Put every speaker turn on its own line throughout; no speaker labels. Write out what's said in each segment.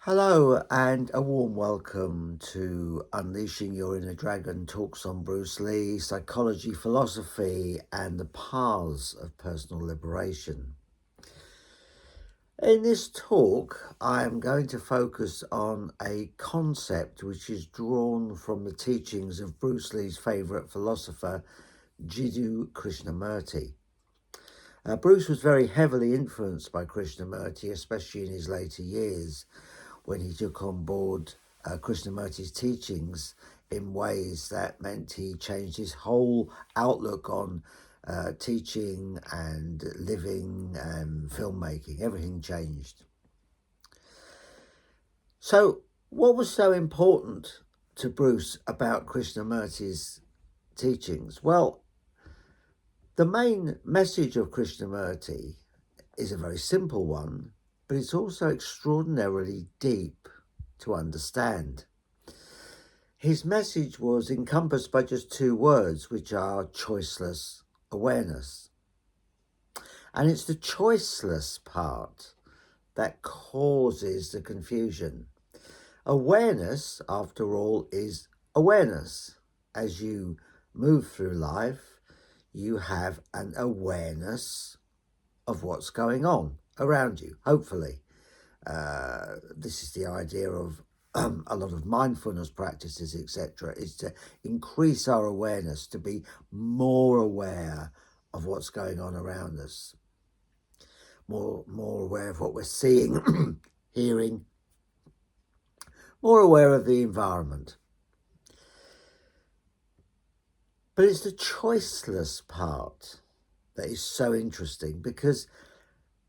Hello and a warm welcome to Unleashing Your Inner Dragon talks on Bruce Lee, psychology, philosophy and the paths of personal liberation. In this talk, I am going to focus on a concept which is drawn from the teachings of Bruce Lee's favourite philosopher, Jiddu Krishnamurti. Bruce was very heavily influenced by Krishnamurti, especially in his later years, when he took on board Krishnamurti's teachings in ways that meant he changed his whole outlook on teaching and living and filmmaking. Everything changed. So what was so important to Bruce about Krishnamurti's teachings? Well, the main message of Krishnamurti is a very simple one, but it's also extraordinarily deep to understand. His message was encompassed by just two words, which are choiceless awareness. And it's the choiceless part that causes the confusion. Awareness, after all, is awareness. As you move through life, you have an awareness of what's going on around you, hopefully. This is the idea of a lot of mindfulness practices, etc., is to increase our awareness, to be more aware of what's going on around us, more aware of what we're seeing, hearing, more aware of the environment. But it's the choiceless part that is so interesting, because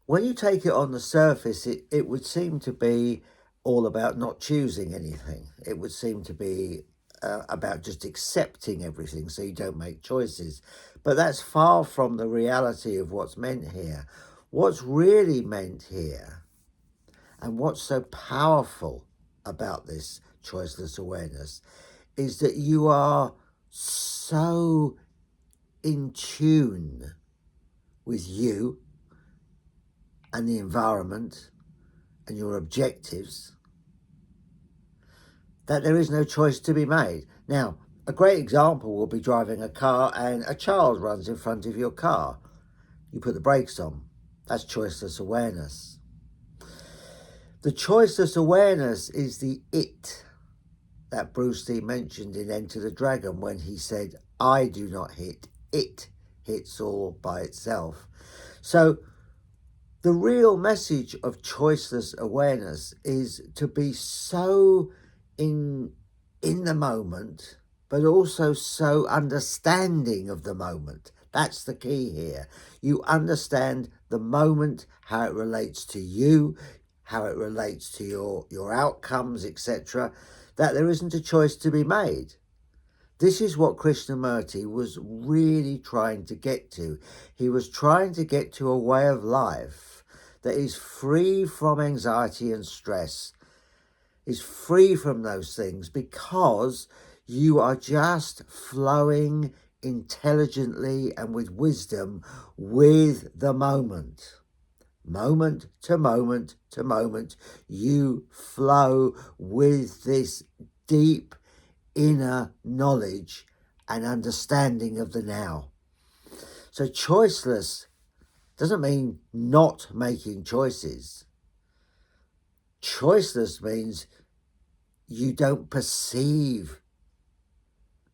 when you take it on the surface, it would seem to be all about not choosing anything. It would seem to be about just accepting everything so you don't make choices. But that's far from the reality of what's meant here. What's really meant here, and what's so powerful about this choiceless awareness, is that you are so in tune with you and the environment and your objectives that there is no choice to be made. Now, a great example will be driving a car and a child runs in front of your car. You put the brakes on. That's choiceless awareness. The choiceless awareness is the it that Bruce Lee mentioned in Enter the Dragon when he said, I do not hit, it hits all by itself. So the real message of choiceless awareness is to be so in the moment, but also so understanding of the moment. That's the key here. You understand the moment, how it relates to you, how it relates to your outcomes, etc., that there isn't a choice to be made. This is what Krishnamurti was really trying to get to. He was trying to get to a way of life that is free from anxiety and stress, is free from those things, because you are just flowing intelligently and with wisdom with the moment. Moment to moment to moment, you flow with this deep inner knowledge and understanding of the now. So choiceless doesn't mean not making choices. Choiceless means you don't perceive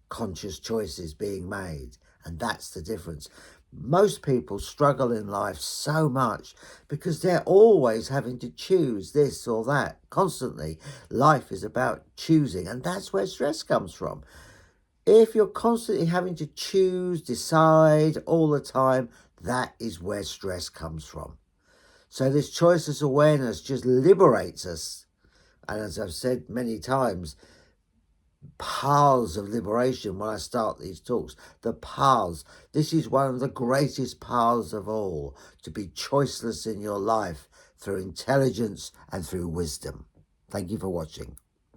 conscious choices being made, and that's the difference. Most people struggle in life so much because they're always having to choose this or that constantly. Life is about choosing, and that's where stress comes from. If you're constantly having to choose, decide all the time, that is where stress comes from. So this choiceless awareness just liberates us. And as I've said many times, paths of liberation, when I start these talks, the paths. This is one of the greatest paths of all, to be choiceless in your life through intelligence and through wisdom. Thank you for watching.